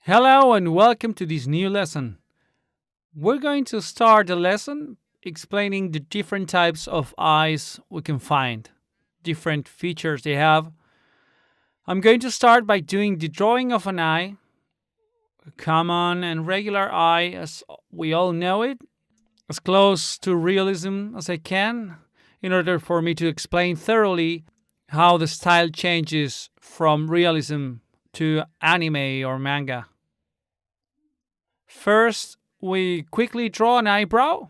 Hello and welcome to this new lesson. We're going to start the lesson explaining the different types of eyes we can find, different features they have. I'm going to start by doing the drawing of an eye, a common and regular eye as we all know it, as close to realism as I can, in order for me to explain thoroughly how the style changes from realism to anime or manga. First, we quickly draw an eyebrow,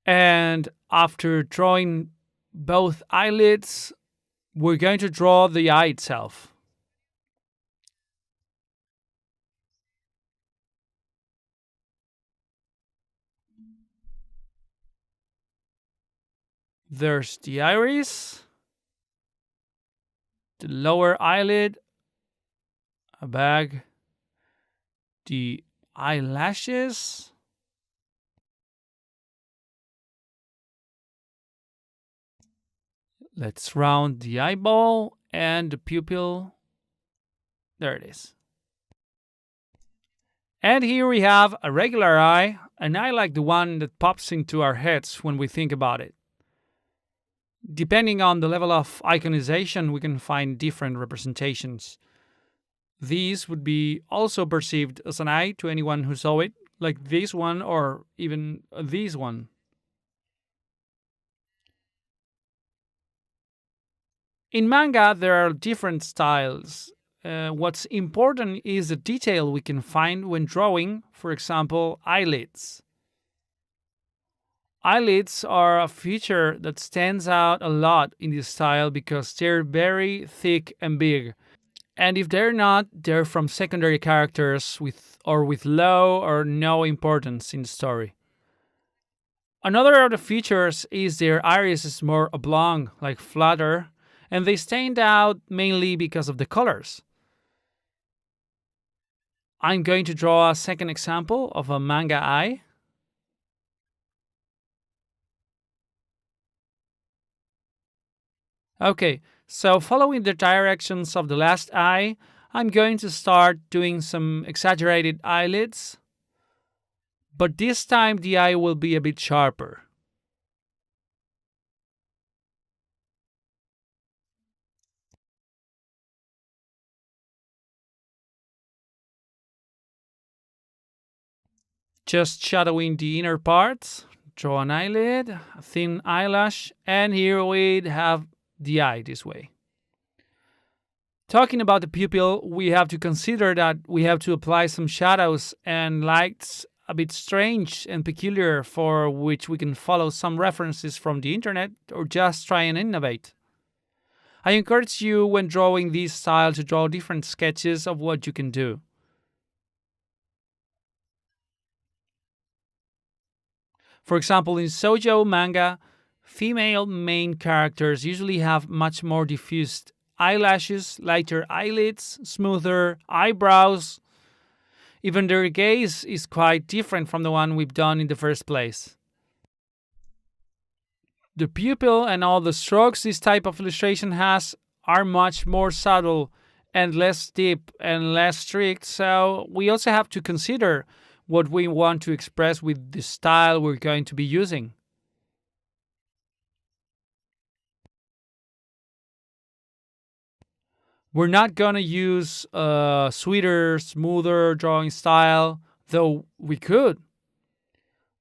and after drawing both eyelids, we're going to draw the eye itself. There's the iris, the lower eyelid, a bag, the eyelashes, let's round the eyeball and the pupil. There it is. And here we have a regular eye, an eye like the one that pops into our heads when we think about it. Depending on the level of iconization, we can find different representations. These would be also perceived as an eye to anyone who saw it, like this one or even this one. In manga, there are different styles. What's important is the detail we can find when drawing, for example, eyelids. Eyelids are a feature that stands out a lot in this style because they're very thick and big. And if they're not, they're from secondary characters with low or no importance in the story. Another of the features is their iris is more oblong, like flatter, and they stand out mainly because of the colors. I'm going to draw a second example of a manga eye. Okay, so following the directions of the last eye, I'm going to start doing some exaggerated eyelids, but this time the eye will be a bit sharper. Just shadowing the inner parts, draw an eyelid, a thin eyelash, and here we have the eye this way. Talking about the pupil, we have to consider that we have to apply some shadows and lights a bit strange and peculiar for which we can follow some references from the internet or just try and innovate. I encourage you when drawing this style to draw different sketches of what you can do. For example, in shoujo manga, female main characters usually have much more diffused eyelashes, lighter eyelids, smoother eyebrows. Even their gaze is quite different from the one we've done in the first place. The pupil and all the strokes this type of illustration has are much more subtle and less deep and less strict, so we also have to consider what we want to express with the style we're going to be using. We're not going to use a sweeter, smoother drawing style, though we could.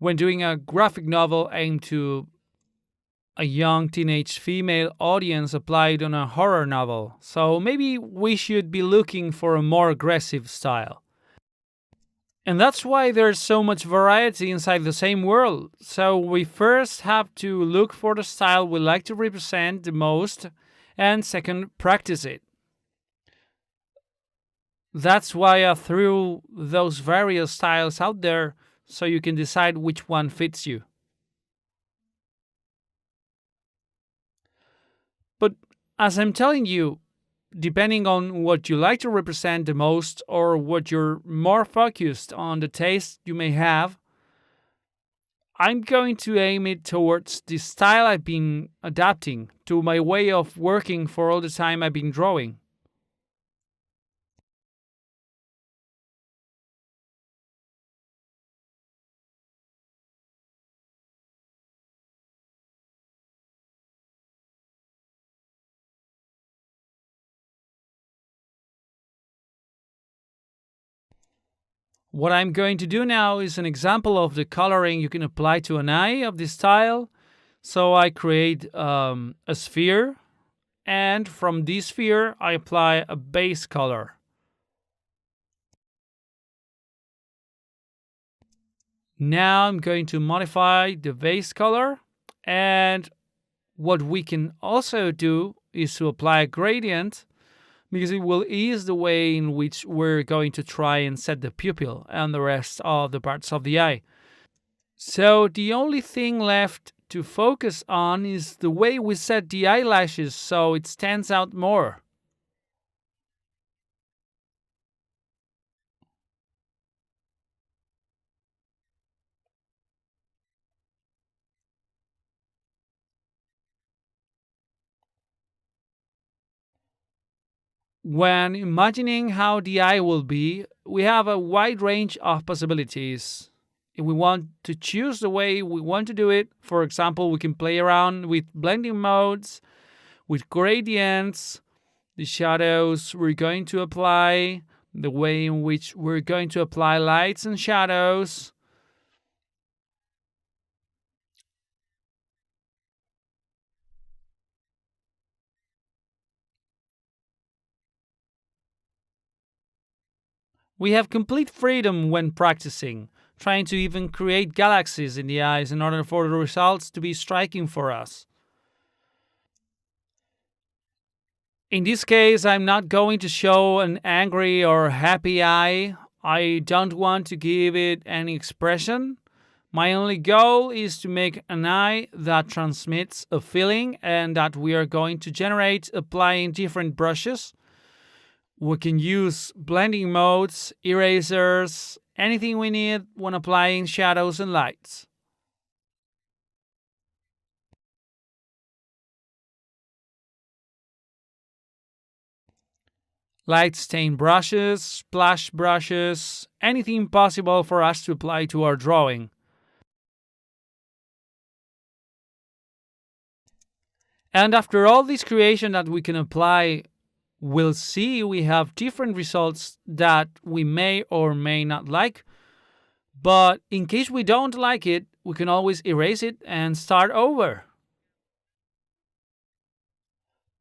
When doing a graphic novel aimed to a young teenage female audience applied on a horror novel, so maybe we should be looking for a more aggressive style. And that's why there's so much variety inside the same world. So we first have to look for the style we like to represent the most, and second, practice it. That's why I threw those various styles out there so you can decide which one fits you. But as I'm telling you, depending on what you like to represent the most or what you're more focused on the taste you may have, I'm going to aim it towards the style I've been adapting to my way of working for all the time I've been drawing. What I'm going to do now is an example of the coloring you can apply to an eye of this style. So I create a sphere, and from this sphere I apply a base color. Now I'm going to modify the base color, and what we can also do is to apply a gradient, because it will ease the way in which we're going to try and set the pupil and the rest of the parts of the eye. So the only thing left to focus on is the way we set the eyelashes so it stands out more. When imagining how the eye will be, we have a wide range of possibilities. If we want to choose the way we want to do it, for example, we can play around with blending modes, with gradients, the shadows we're going to apply, the way in which we're going to apply lights and shadows. We have complete freedom when practicing, trying to even create galaxies in the eyes in order for the results to be striking for us. In this case, I'm not going to show an angry or happy eye. I don't want to give it any expression. My only goal is to make an eye that transmits a feeling and that we are going to generate applying different brushes. We can use blending modes, erasers, anything we need when applying shadows and lights. Light stain brushes, splash brushes, anything possible for us to apply to our drawing. And after all this creation that we can apply, we'll see we have different results that we may or may not like. But in case we don't like it, we can always erase it and start over.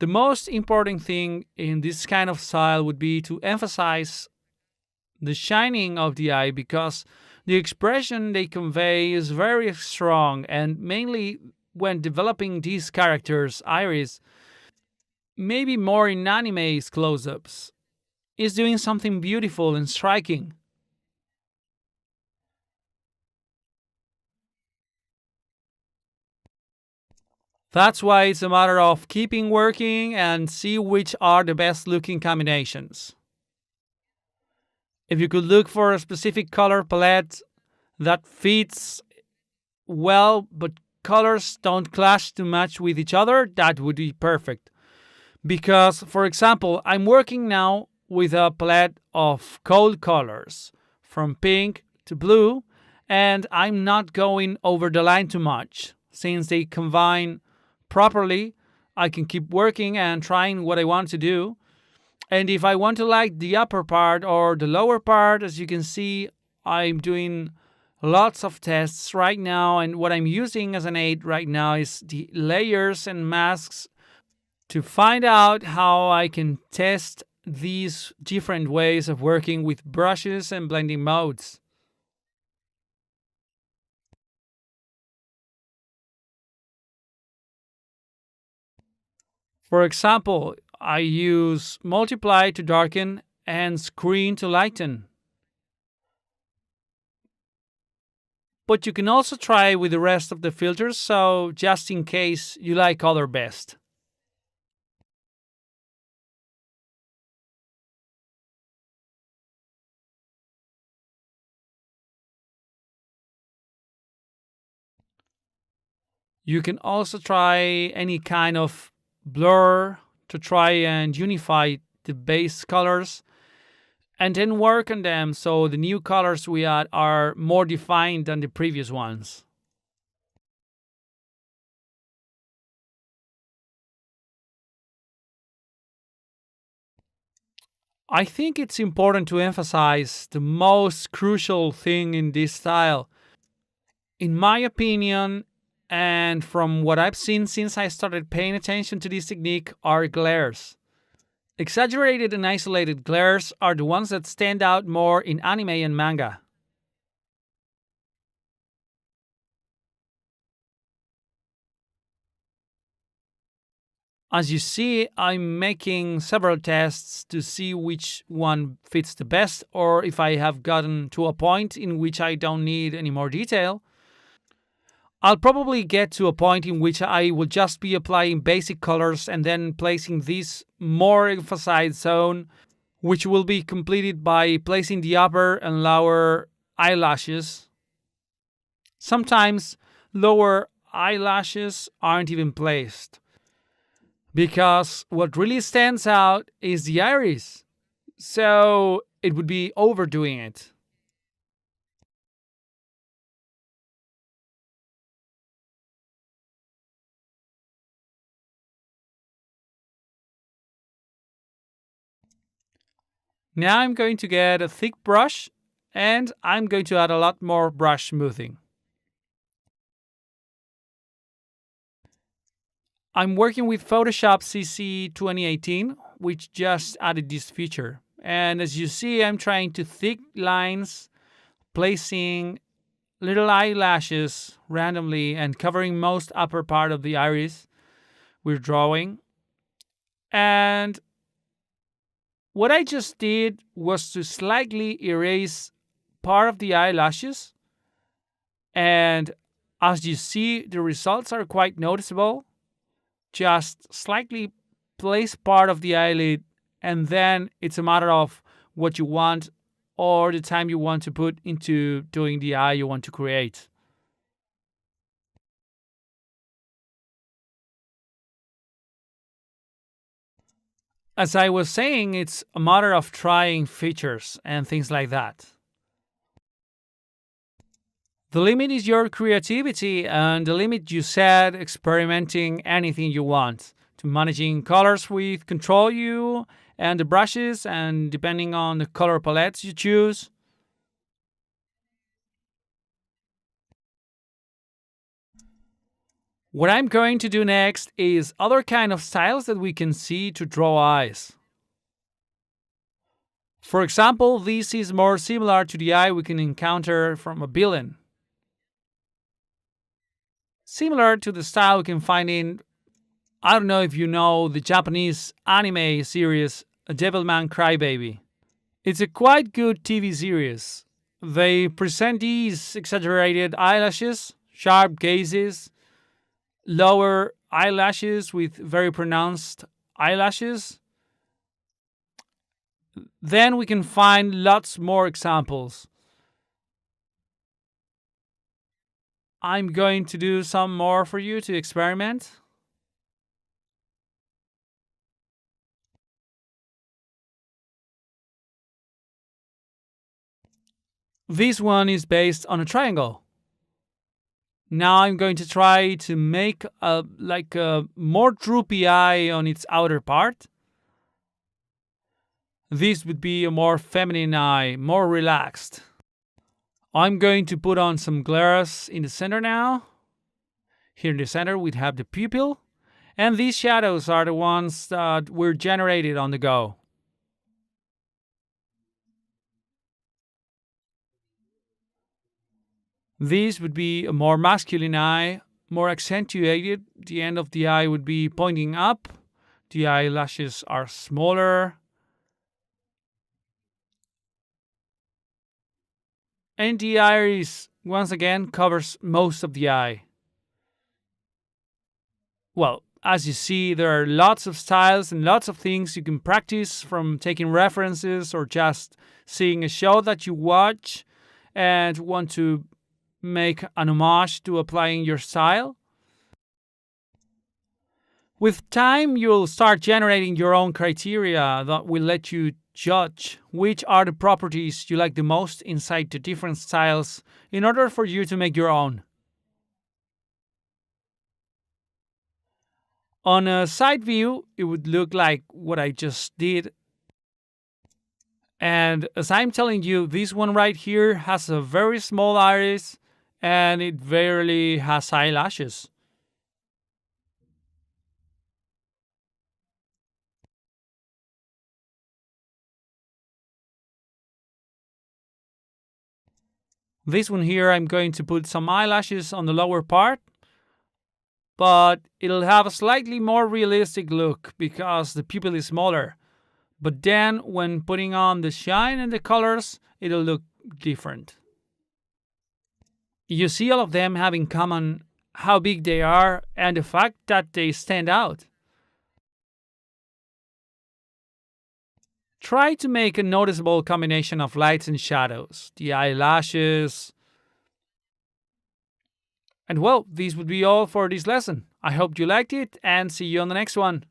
The most important thing in this kind of style would be to emphasize the shining of the eye, because the expression they convey is very strong, and mainly when developing these characters' iris, maybe more in anime's close ups, is doing something beautiful and striking. That's why it's a matter of keeping working and see which are the best looking combinations. If you could look for a specific color palette that fits well, but colors don't clash too much with each other, that would be perfect. Because, for example, I'm working now with a palette of cold colors, from pink to blue, and I'm not going over the line too much. Since they combine properly, I can keep working and trying what I want to do. And if I want to like the upper part or the lower part, as you can see, I'm doing lots of tests right now, and what I'm using as an aid right now is the layers and masks to find out how I can test these different ways of working with brushes and blending modes. For example, I use multiply to darken and screen to lighten. But you can also try with the rest of the filters, so just in case you like color best. You can also try any kind of blur to try and unify the base colors, and then work on them so the new colors we add are more defined than the previous ones. I think it's important to emphasize the most crucial thing in this style. In my opinion, and from what I've seen since I started paying attention to this technique, are glares. Exaggerated and isolated glares are the ones that stand out more in anime and manga. As you see, I'm making several tests to see which one fits the best or if I have gotten to a point in which I don't need any more detail. I'll probably get to a point in which I will just be applying basic colors and then placing this more emphasized zone, which will be completed by placing the upper and lower eyelashes. Sometimes lower eyelashes aren't even placed because what really stands out is the iris. So it would be overdoing it. Now I'm going to get a thick brush and I'm going to add a lot more brush smoothing. I'm working with Photoshop CC 2018, which just added this feature. And as you see, I'm trying to thick lines, placing little eyelashes randomly and covering most upper part of the iris we're drawing. And what I just did was to slightly erase part of the eyelashes. And as you see, the results are quite noticeable. Just slightly place part of the eyelid, and then it's a matter of what you want or the time you want to put into doing the eye you want to create. As I was saying, it's a matter of trying features and things like that. The limit is your creativity, and the limit you set experimenting anything you want, to managing colors with Control U and the brushes, and depending on the color palettes you choose. What I'm going to do next is other kind of styles that we can see to draw eyes. For example, this is more similar to the eye we can encounter from a villain. Similar to the style we can find in, I don't know if you know the Japanese anime series A Devilman Crybaby. It's a quite good TV series. They present these exaggerated eyelashes, sharp gazes, lower eyelashes with very pronounced eyelashes. Then we can find lots more examples. I'm going to do some more for you to experiment. This one is based on a triangle. Now I'm going to try to make a more droopy eye on its outer part. This would be a more feminine eye, more relaxed. I'm going to put on some glares in the center now. Here in the center we have the pupil, and these shadows are the ones that were generated on the go. This would be a more masculine eye, more accentuated. The end of the eye would be pointing up. The eyelashes are smaller. And the iris, once again, covers most of the eye. Well, as you see, there are lots of styles and lots of things you can practice from taking references or just seeing a show that you watch and want to make an homage to applying your style. With time, you'll start generating your own criteria that will let you judge which are the properties you like the most inside the different styles in order for you to make your own. On a side view, it would look like what I just did. And as I'm telling you, this one right here has a very small iris and it barely has eyelashes. This one here, I'm going to put some eyelashes on the lower part, but it'll have a slightly more realistic look because the pupil is smaller. But then when putting on the shine and the colors, it'll look different. You see all of them have in common how big they are and the fact that they stand out. Try to make a noticeable combination of lights and shadows, the eyelashes. And well, this would be all for this lesson. I hope you liked it and see you on the next one.